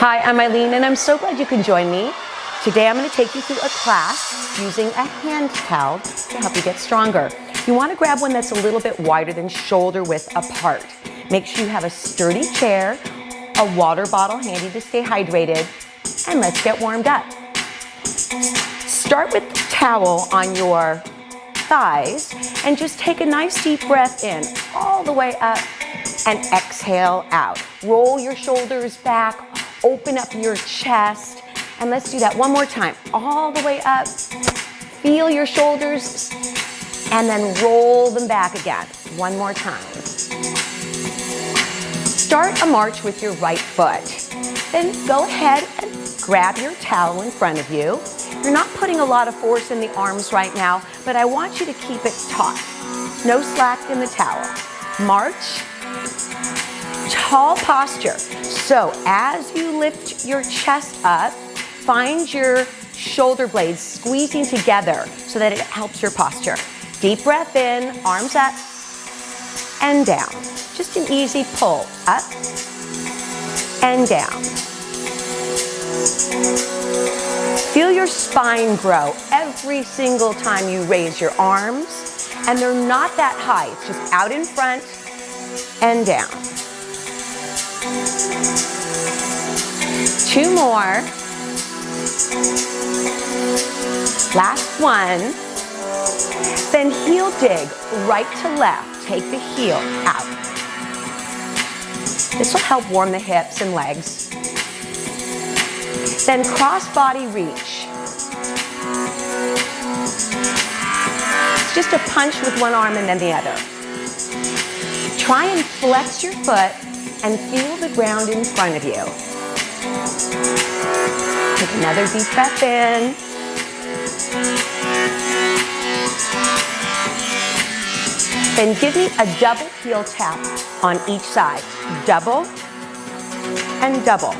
Hi, I'm Aileen and I'm so glad you can join me. Today I'm going to take you through a class using a hand towel to help you get stronger. You want to grab one that's a little bit wider than shoulder width apart. Make sure you have a sturdy chair, a water bottle handy to stay hydrated, and let's get warmed up. Start with the towel on your thighs and just take a nice deep breath in all the way up and exhale out. Roll your shoulders back, open up your chest, and let's do that one more time. All the way up, feel your shoulders, and then roll them back again. One more time. Start a march with your right foot. Then go ahead and grab your towel in front of you. You're not putting a lot of force in the arms right now, but I want you to keep it taut. No slack in the towel. March. Tall posture. So as you lift your chest up, find your shoulder blades squeezing together so that it helps your posture. Deep breath in, arms up and down. Just an easy pull, up and down. Feel your spine grow every single time you raise your arms, and they're not that high. It's just out in front and down. 2 more. Last one. Then heel dig, right to left. Take the heel out. This will help warm the hips and legs. Then cross body reach. It's just a punch with one arm and then the other. Try and flex your foot and feel the ground in front of you. Take another deep breath in. Then give me a double heel tap on each side. Double and double.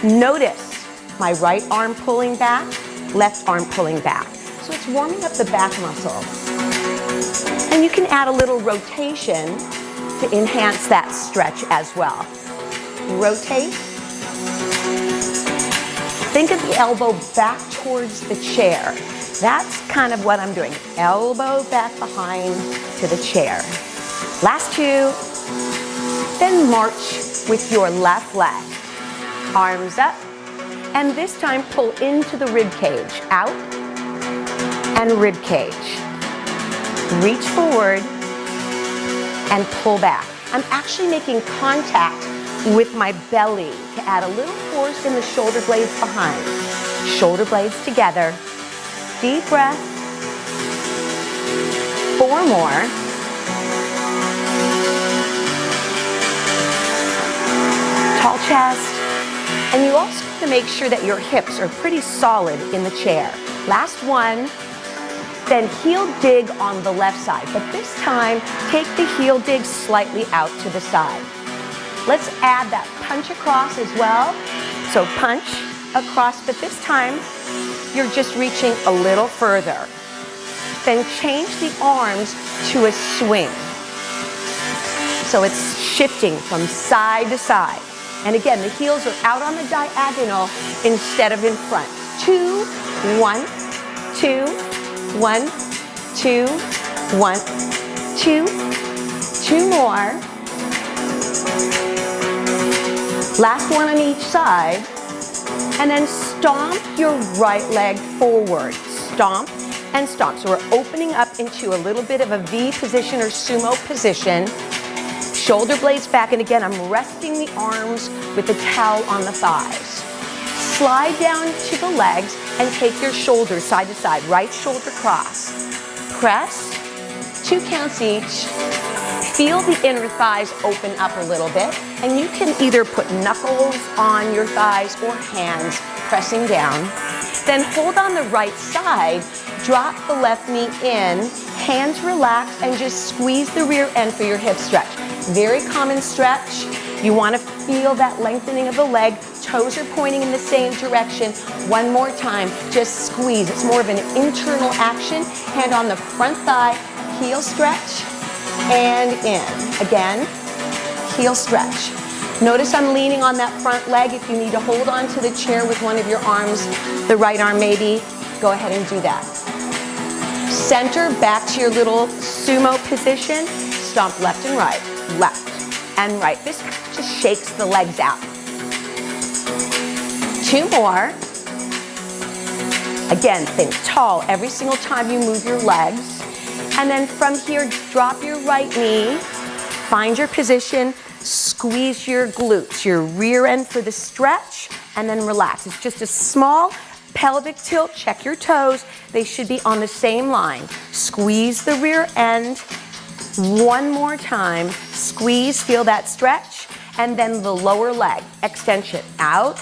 Notice my right arm pulling back, left arm pulling back. So it's warming up the back muscles. And you can add a little rotation to enhance that stretch as well. Rotate. Think of the elbow back towards the chair. That's kind of what I'm doing. Elbow back behind to the chair. Last 2. Then march with your left leg. Arms up. And this time pull into the rib cage. Out and rib cage. Reach forward and pull back. I'm actually making contact with my belly to add a little force in the shoulder blades behind. Shoulder blades together. Deep breath. 4 more. Tall chest. And you also have to make sure that your hips are pretty solid in the chair. Last one. Then heel dig on the left side, but this time take the heel dig slightly out to the side. Let's add that punch across as well. So punch across, but this time you're just reaching a little further. Then change the arms to a swing. So it's shifting from side to side. And again, the heels are out on the diagonal instead of in front. 2, 1, 2, 1, 2, 1, 2. 2 more. Last one on each side. And then stomp your right leg forward. Stomp and stomp. So we're opening up into a little bit of a V position or sumo position. Shoulder blades back. And again, I'm resting the arms with the towel on the thighs. Slide down to the legs and take your shoulders side to side. Right shoulder cross. Press. 2 counts each. Feel the inner thighs open up a little bit. And you can either put knuckles on your thighs or hands pressing down. Then hold on the right side. Drop the left knee in. Hands relax and just squeeze the rear end for your hip stretch. Very common stretch. You want to feel that lengthening of the leg. Toes are pointing in the same direction. One more time, just squeeze. It's more of an internal action. Hand on the front thigh, heel stretch, and in. Again, heel stretch. Notice I'm leaning on that front leg. If you need to hold on to the chair with one of your arms, the right arm maybe, go ahead and do that. Center, back to your little sumo position. Stomp left and right, left and right. This just shakes the legs out. 2 more. Again, think tall every single time you move your legs. And then from here, drop your right knee, find your position, squeeze your glutes, your rear end for the stretch, and then relax. It's just a small pelvic tilt. Check your toes. They should be on the same line. Squeeze the rear end. One more time. Squeeze, feel that stretch. And then the lower leg, extension out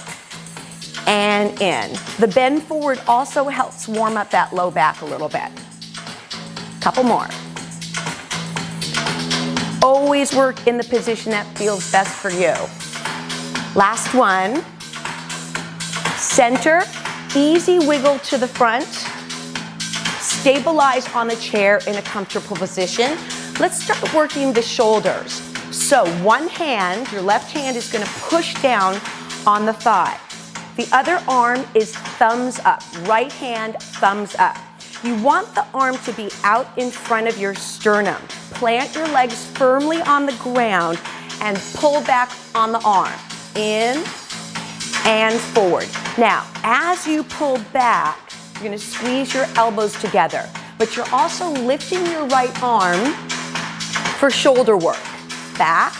and in. The bend forward also helps warm up that low back a little bit. Couple more. Always work in the position that feels best for you. Last one. Center, easy wiggle to the front. Stabilize on the chair in a comfortable position. Let's start working the shoulders. So one hand, your left hand is going to push down on the thigh. The other arm is thumbs up. Right hand, thumbs up. You want the arm to be out in front of your sternum. Plant your legs firmly on the ground and pull back on the arm. In and forward. Now, as you pull back, you're going to squeeze your elbows together, but you're also lifting your right arm for shoulder work. Back.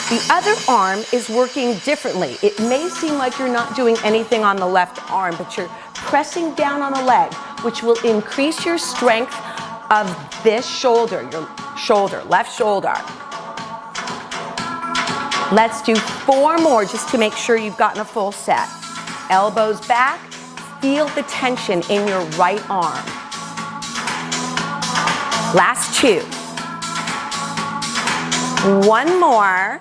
The other arm is working differently. It may seem like you're not doing anything on the left arm, but you're pressing down on the leg, which will increase your strength of this shoulder, your shoulder, left shoulder. Let's do 4 more just to make sure you've gotten a full set. Elbows back, feel the tension in your right arm. Last 2. 1 more.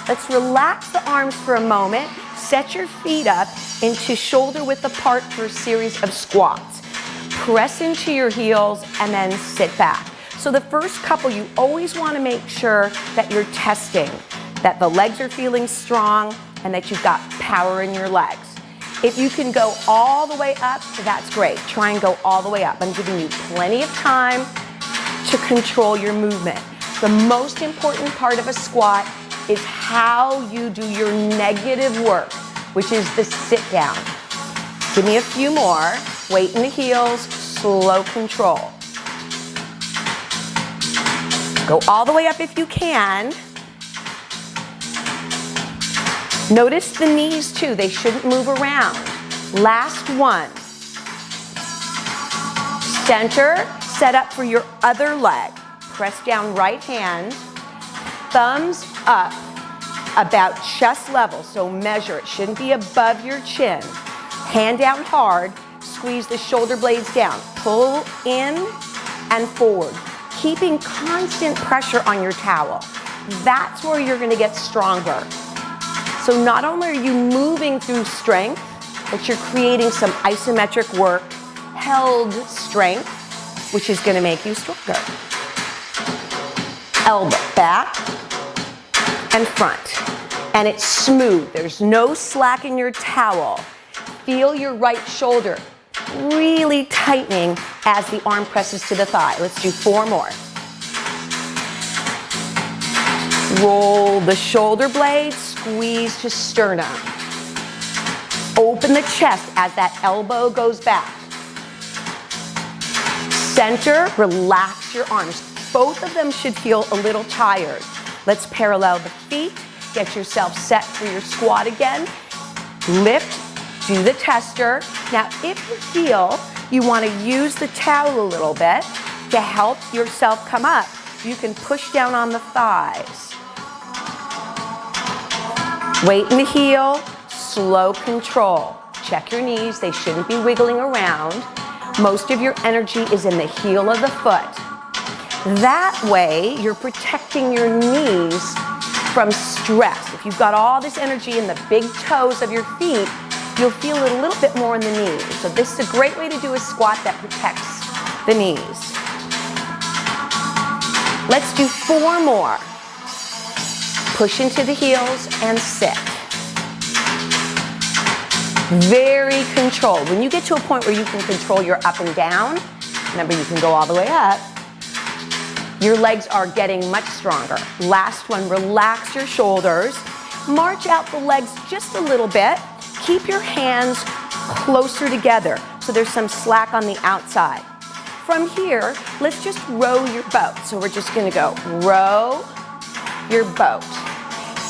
Let's relax the arms for a moment. Set your feet up into shoulder width apart for a series of squats. Press into your heels and then sit back. So the first couple, you always want to make sure that you're testing, that the legs are feeling strong and that you've got power in your legs. If you can go all the way up, that's great. Try and go all the way up. I'm giving you plenty of time to control your movement. The most important part of a squat is how you do your negative work, which is the sit down. Give me a few more. Weight in the heels, slow control. Go all the way up if you can. Notice the knees too, they shouldn't move around. Last one. Center, set up for your other leg. Press down right hand, thumbs up about chest level, so measure. It shouldn't be above your chin. Hand down hard, squeeze the shoulder blades down. Pull in and forward, keeping constant pressure on your towel. That's where you're going to get stronger. So not only are you moving through strength, but you're creating some isometric work, held strength, which is going to make you stronger. Elbow back and front. And it's smooth. There's no slack in your towel. Feel your right shoulder really tightening as the arm presses to the thigh. Let's do 4 more. Roll the shoulder blades, squeeze to sternum. Open the chest as that elbow goes back. Center, relax your arms. Both of them should feel a little tired. Let's parallel the feet. Get yourself set for your squat again. Lift, do the tester. Now, if you feel you want to use the towel a little bit to help yourself come up, you can push down on the thighs. Weight in the heel, slow control. Check your knees, they shouldn't be wiggling around. Most of your energy is in the heel of the foot. That way, you're protecting your knees from stress. If you've got all this energy in the big toes of your feet, you'll feel it a little bit more in the knees. So this is a great way to do a squat that protects the knees. Let's do 4 more. Push into the heels and sit. Very controlled. When you get to a point where you can control your up and down, remember you can go all the way up, your legs are getting much stronger. Last one, relax your shoulders. March out the legs just a little bit. Keep your hands closer together so there's some slack on the outside. From here, let's just row your boat. So we're just gonna go row your boat.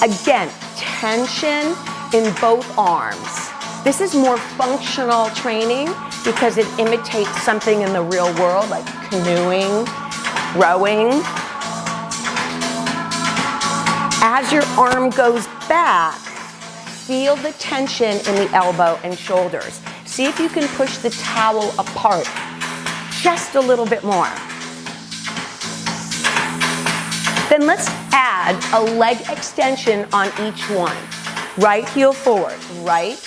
Again, tension in both arms. This is more functional training because it imitates something in the real world like canoeing, rowing. As your arm goes back, feel the tension in the elbow and shoulders. See if you can push the towel apart just a little bit more. Then let's add a leg extension on each one. Right heel forward, right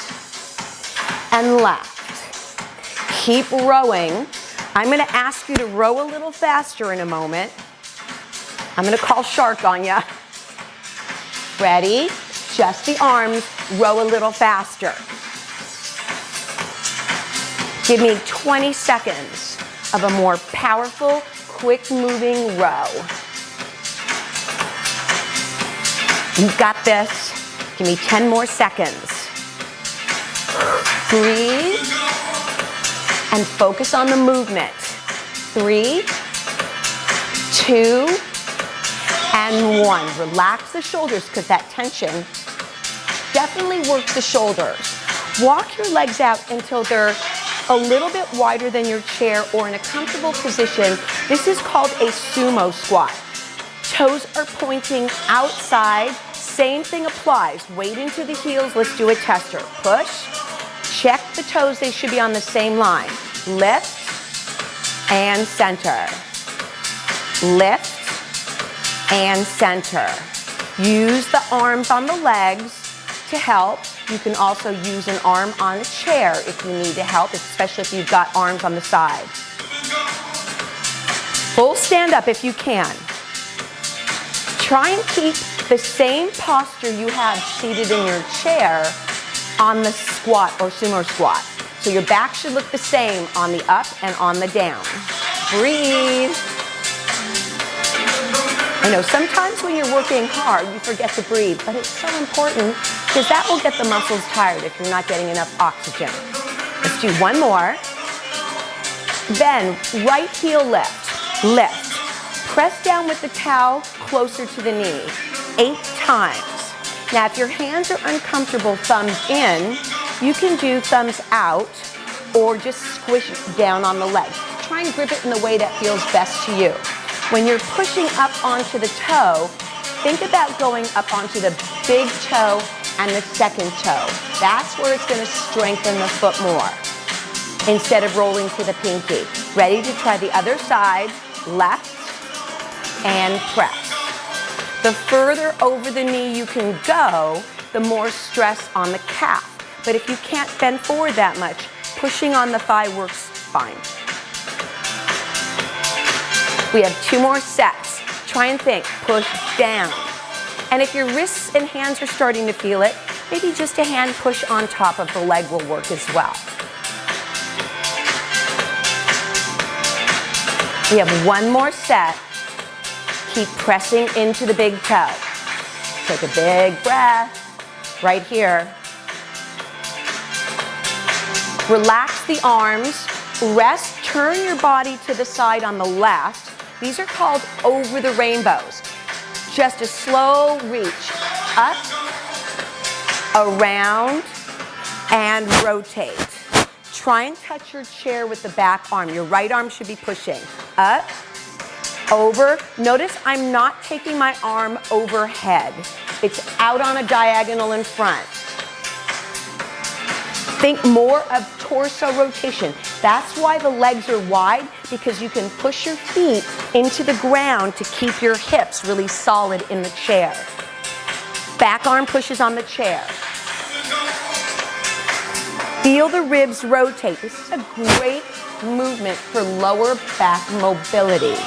and left. Keep rowing. I'm gonna ask you to row a little faster in a moment. I'm gonna call shark on ya. Ready? Just the arms, row a little faster. Give me 20 seconds of a more powerful, quick moving row. You got this. Give me 10 more seconds. Breathe and focus on the movement. 3, 2, and 1. Relax the shoulders because that tension definitely works the shoulders. Walk your legs out until they're a little bit wider than your chair or in a comfortable position. This is called a sumo squat. Toes are pointing outside. Same thing applies. Weight into the heels. Let's do a tester. Push. Check the toes. They should be on the same line. Lift and center. Lift and center. Use the arms on the legs to help. You can also use an arm on a chair if you need to help, especially if you've got arms on the side. Full stand up if you can. Try and keep the same posture you have seated in your chair on the squat or sumo squat. So your back should look the same on the up and on the down. Breathe. I know sometimes when you're working hard, you forget to breathe, but it's so important because that will get the muscles tired if you're not getting enough oxygen. Let's do one more. Then right heel lift, lift. Press down with the towel closer to the knee, 8 times. Now if your hands are uncomfortable, thumbs in, you can do thumbs out or just squish down on the leg. Try and grip it in the way that feels best to you. When you're pushing up onto the toe, think about going up onto the big toe and the second toe. That's where it's going to strengthen the foot more instead of rolling to the pinky. Ready to try the other side, left and press. The further over the knee you can go, the more stress on the calf. But if you can't bend forward that much, pushing on the thigh works fine. We have 2 more sets. Try and think, push down. And if your wrists and hands are starting to feel it, maybe just a hand push on top of the leg will work as well. We have 1 more set. Keep pressing into the big toe. Take a big breath right here. Relax the arms. Rest, turn your body to the side on the left. These are called over the rainbows. Just a slow reach up, around, and rotate. Try and touch your chair with the back arm. Your right arm should be pushing up, over. Notice I'm not taking my arm overhead. It's out on a diagonal in front. Think more of torso rotation. That's why the legs are wide, because you can push your feet into the ground to keep your hips really solid in the chair. Back arm pushes on the chair. Feel the ribs rotate. This is a great movement for lower back mobility.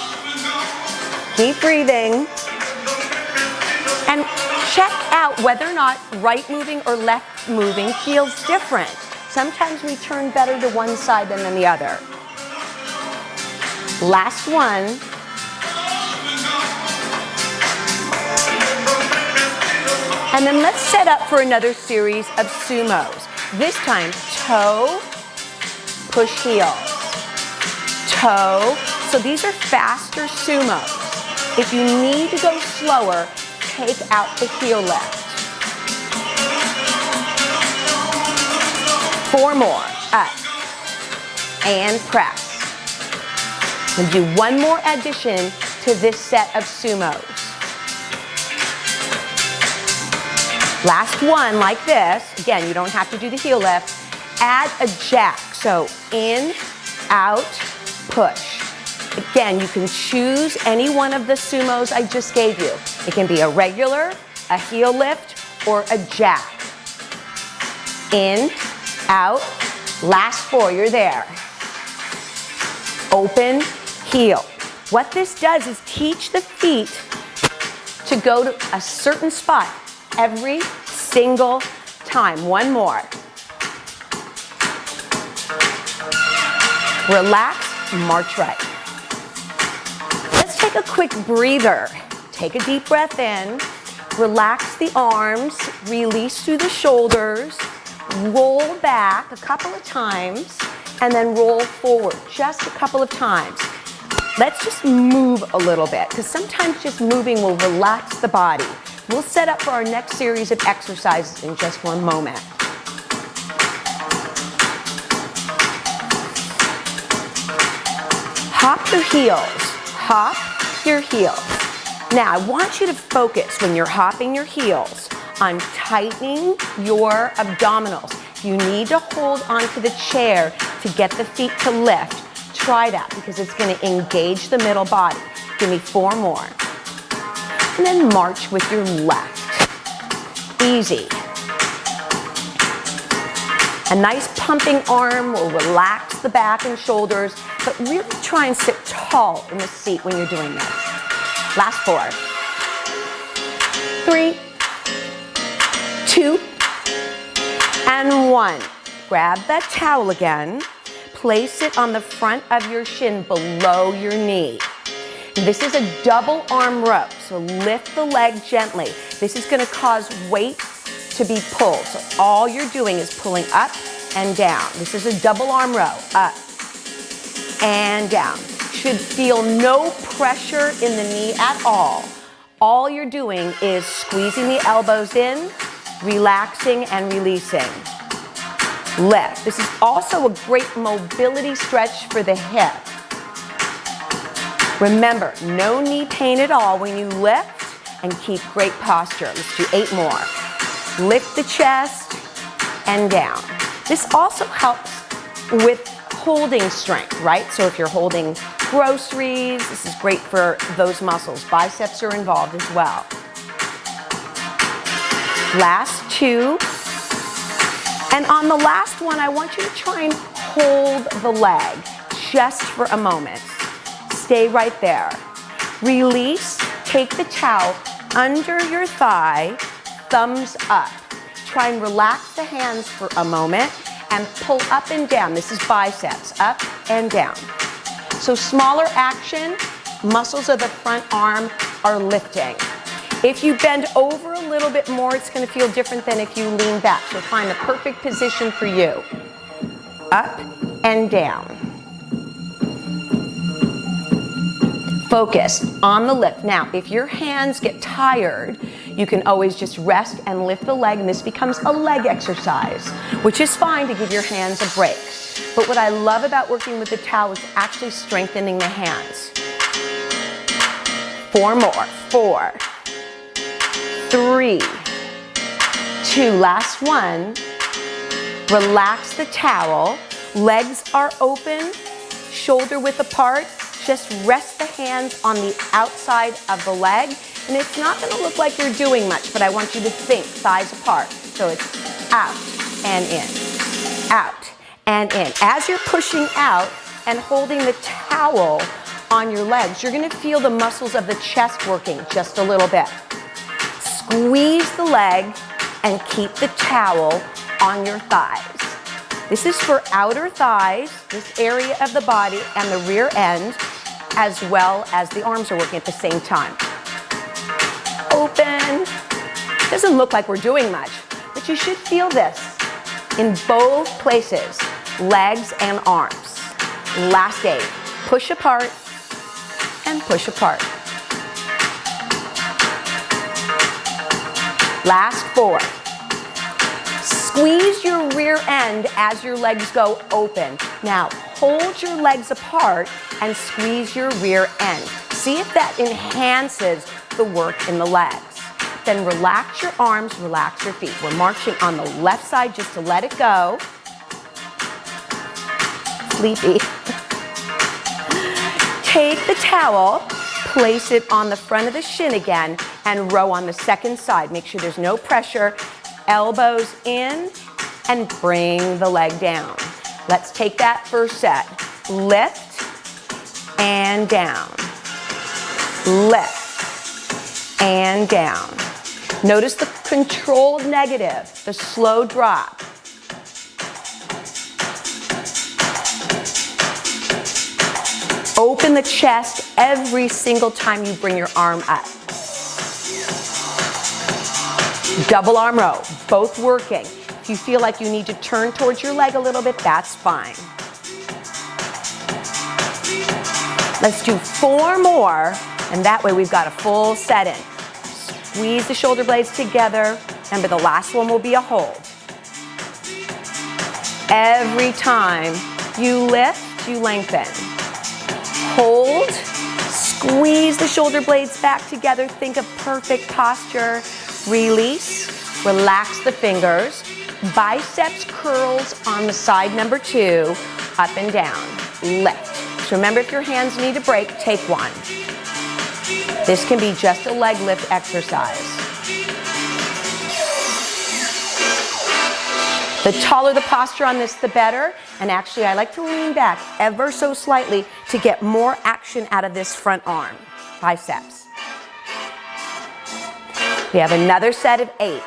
Keep breathing. And check out whether or not right moving or left moving feels different. Sometimes we turn better to one side than the other. Last one. And then let's set up for another series of sumos. This time, toe, push heels, toe. So these are faster sumos. If you need to go slower, take out the heel lift. 4 more, up, and press. And do one more addition to this set of sumos. Last one, like this. Again, you don't have to do the heel lift. Add a jack. So in, out, push. Again, you can choose any one of the sumos I just gave you. It can be a regular, a heel lift, or a jack. In, out, last 4, you're there. Open, heel. What this does is teach the feet to go to a certain spot every single time. One more. Relax, march right. Let's take a quick breather. Take a deep breath in, relax the arms, release through the shoulders, roll back a couple of times, and then roll forward just a couple of times. Let's just move a little bit, because sometimes just moving will relax the body. We'll set up for our next series of exercises in just one moment. Hop your heels, hop your heels. Now I want you to focus when you're hopping your heels on tightening your abdominals. If you need to hold onto the chair to get the feet to lift, try that because it's going to engage the middle body. Give me 4 more. And then march with your left. Easy. A nice pumping arm will relax the back and shoulders, but really try and sit tall in the seat when you're doing this. Last 4. 3, 2, and 1. Grab that towel again. Place it on the front of your shin below your knee. This is a double arm row, so lift the leg gently. This is going to cause weight to be pulled. So all you're doing is pulling up and down. This is a double arm row, up and down. Should feel no pressure in the knee at all. All you're doing is squeezing the elbows in, relaxing and releasing. Lift. This is also a great mobility stretch for the hip. Remember, no knee pain at all when you lift, and keep great posture. Let's do 8 more. Lift the chest and down. This also helps with holding strength, right? So if you're holding groceries, this is great for those muscles. Biceps are involved as well. Last 2. And on the last one, I want you to try and hold the leg just for a moment. Stay right there. Release, take the towel under your thigh, thumbs up. Try and relax the hands for a moment and pull up and down. This is biceps, up and down. So smaller action, muscles of the front arm are lifting. If you bend over a little bit more, it's going to feel different than if you lean back. So find the perfect position for you. Up and down. Focus on the lift. Now, if your hands get tired, you can always just rest and lift the leg, and this becomes a leg exercise, which is fine to give your hands a break. But what I love about working with the towel is actually strengthening the hands. 4 more. 4, 3, 2, last one. Relax the towel. Legs are open, shoulder width apart. Just rest the hands on the outside of the leg, and it's not going to look like you're doing much, but I want you to think thighs apart. So it's out and in, out and in. As you're pushing out and holding the towel on your legs, you're going to feel the muscles of the chest working just a little bit. squeeze the leg and keep the towel on your thighs. This is for outer thighs, this area of the body and the rear end, as well as the arms are working at the same time. Open. Doesn't look like we're doing much, but you should feel this in both places, legs and arms. Last 8. Push apart and push apart. Last 4. Squeeze your rear end as your legs go open. Now, hold your legs apart and squeeze your rear end. See if that enhances the work in the legs. Then relax your arms, relax your feet. We're marching on the left side just to let it go. Sleepy. Take the towel, place it on the front of the shin again, and row on the second side. Make sure there's no pressure. Elbows in, and bring the leg down. Let's take that first set. Lift and down. Lift and down. Notice the controlled negative, the slow drop. Open the chest every single time you bring your arm up. Double arm row, both working. If you feel like you need to turn towards your leg a little bit, that's fine. Let's do 4 more, and that way we've got a full set in. Squeeze the shoulder blades together, and the last one will be a hold. Every time you lift, you lengthen. Hold, squeeze the shoulder blades back together. Think of perfect posture. Release, relax the fingers. Biceps curls on the side number 2, up and down. Lift. So remember, if your hands need a break, take one. This can be just a leg lift exercise. The taller the posture on this, the better. And actually, I like to lean back ever so slightly to get more action out of this front arm, biceps. We have another set of 8.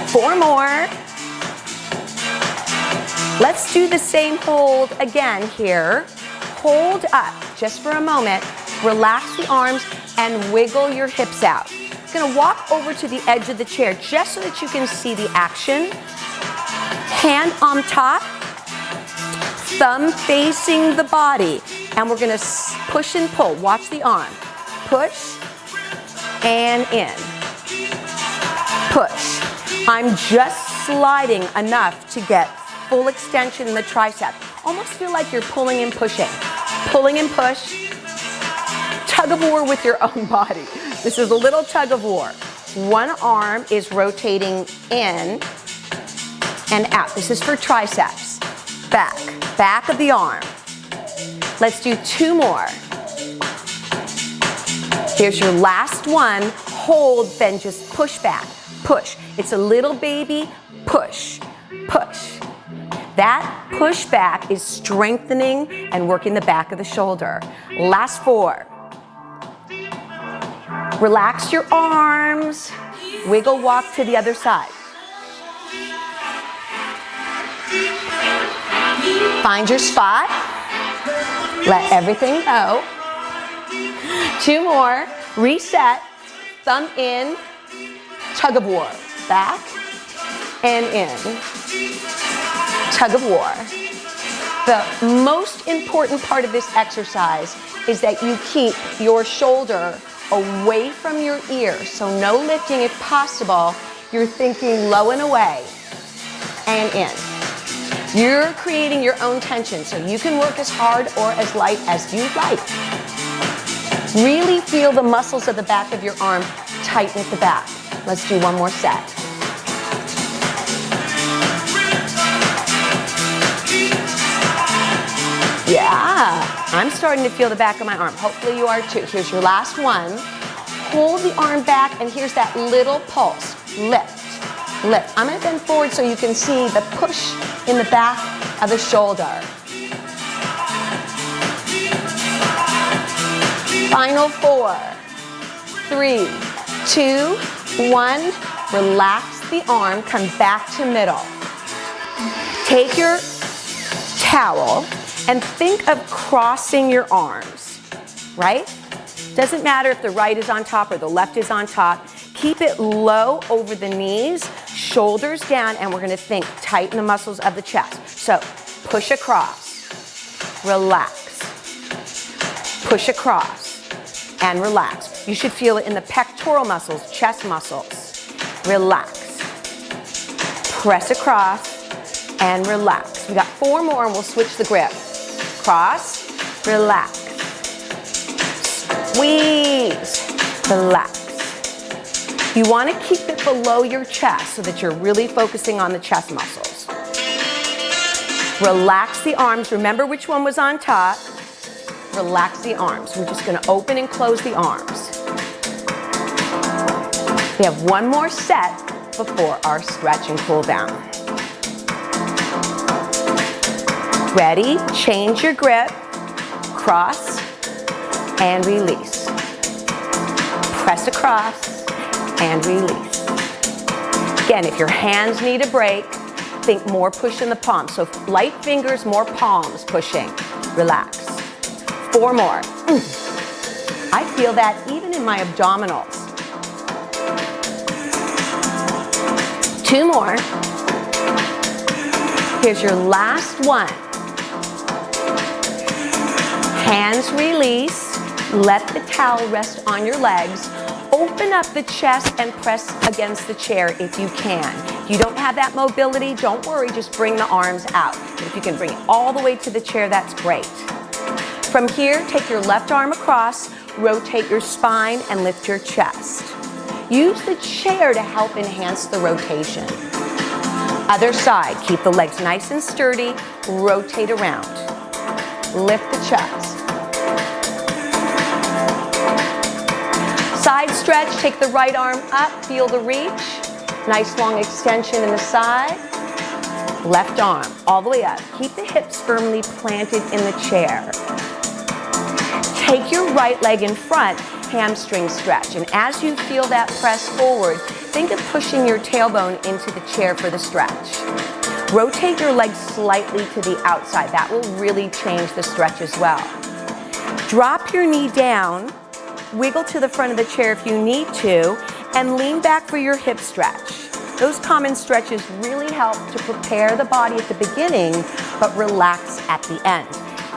Four more. Let's do the same hold again here. Hold up just for a moment. Relax the arms and wiggle your hips out. You're gonna walk over to the edge of the chair just so that you can see the action. Hand on top, thumb facing the body. And we're gonna push and pull. Watch the arm. Push and in. Push. I'm just sliding enough to get full extension in the tricep. Almost feel like you're pulling and pushing. Pulling and push. Tug of war with your own body. This is a little tug of war. One arm is rotating in and out. This is for triceps. Back of the arm. Let's do 2 more. Here's your last one. Hold, then just push back. Push. It's a little baby push. Push. That push back is strengthening and working the back of the shoulder. Last 4. Relax your arms. Wiggle walk to the other side. Find your spot. Let everything go. 2 more. Reset. Thumb in. Tug of war. Back and in. Tug of war. The most important part of this exercise is that you keep your shoulder away from your ear. So no lifting if possible. You're thinking low and away and in. You're creating your own tension, so you can work as hard or as light as you like. Really feel the muscles of the back of your arm tighten at the back. Let's do 1 more set. Yeah, I'm starting to feel the back of my arm. Hopefully you are too. Here's your last one. Hold the arm back, and here's that little pulse. Lift, lift. I'm gonna bend forward so you can see the push in the back of the shoulder. Final 4, 3, 2, 1. Relax the arm, come back to middle. Take your towel and think of crossing your arms, right? Doesn't matter if the right is on top or the left is on top. Keep it low over the knees, shoulders down, and we're gonna think, tighten the muscles of the chest. So push across, relax, push across, and relax. You should feel it in the pectoral muscles, chest muscles. Relax, press across, and relax. We got 4 more and we'll switch the grip. Cross, relax, squeeze, relax. You want to keep it below your chest so that you're really focusing on the chest muscles. Relax the arms. Remember which one was on top. Relax the arms. We're just going to open and close the arms. We have 1 more set before our stretch and cool down. Ready? Change your grip. Cross and release. Press across and release. Again, if your hands need a break, think more push in the palms. So light fingers, more palms pushing. Relax. 4 more. I feel that even in my abdominals. 2 more. Here's your last one. Hands release. Let the towel rest on your legs. Open up the chest and press against the chair if you can. If you don't have that mobility, don't worry, just bring the arms out. But if you can bring it all the way to the chair, that's great. From here, take your left arm across, rotate your spine, and lift your chest. Use the chair to help enhance the rotation. Other side, keep the legs nice and sturdy, rotate around. Lift the chest. Side stretch, take the right arm up, feel the reach. Nice long extension in the side. Left arm, all the way up. Keep the hips firmly planted in the chair. Take your right leg in front, hamstring stretch. And as you feel that press forward, think of pushing your tailbone into the chair for the stretch. Rotate your legs slightly to the outside. That will really change the stretch as well. Drop your knee down, wiggle to the front of the chair if you need to, and lean back for your hip stretch. Those common stretches really help to prepare the body at the beginning, but relax at the end.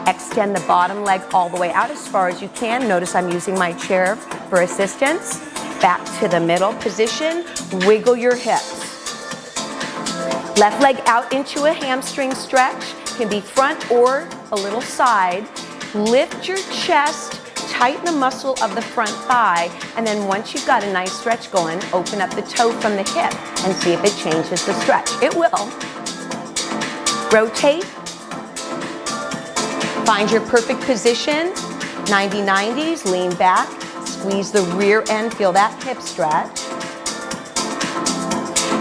Extend the bottom leg all the way out as far as you can. Notice I'm using my chair for assistance. Back to the middle position. Wiggle your hips. Left leg out into a hamstring stretch. Can be front or a little side. Lift your chest. Tighten the muscle of the front thigh. And then once you've got a nice stretch going, open up the toe from the hip and see if it changes the stretch. It will. Rotate. Find your perfect position, 90-90s, lean back, squeeze the rear end, feel that hip stretch.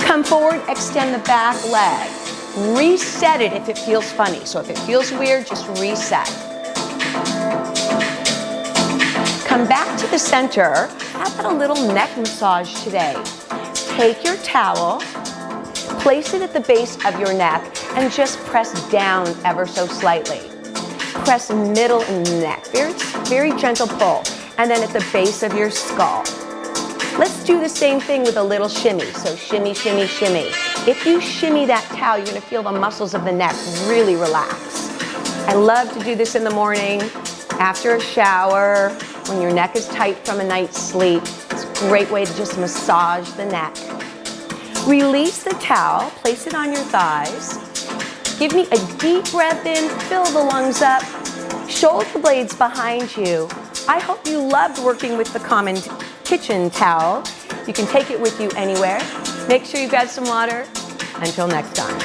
Come forward, extend the back leg. Reset it if it feels funny. So if it feels weird, just reset. Come back to the center. How about a little neck massage today? Take your towel, place it at the base of your neck, and just press down ever so slightly. Press middle and neck, very gentle pull, and then at the base of your skull. Let's do the same thing with a little shimmy. So shimmy, shimmy, shimmy. If you shimmy that towel, you're gonna feel the muscles of the neck really relax. I love to do this in the morning, after a shower, when your neck is tight from a night's sleep. It's a great way to just massage the neck. Release the towel, place it on your thighs. Give me a deep breath in, fill the lungs up, shoulder blades behind you. I hope you loved working with the common kitchen towel. You can take it with you anywhere. Make sure you grab some water. Until next time.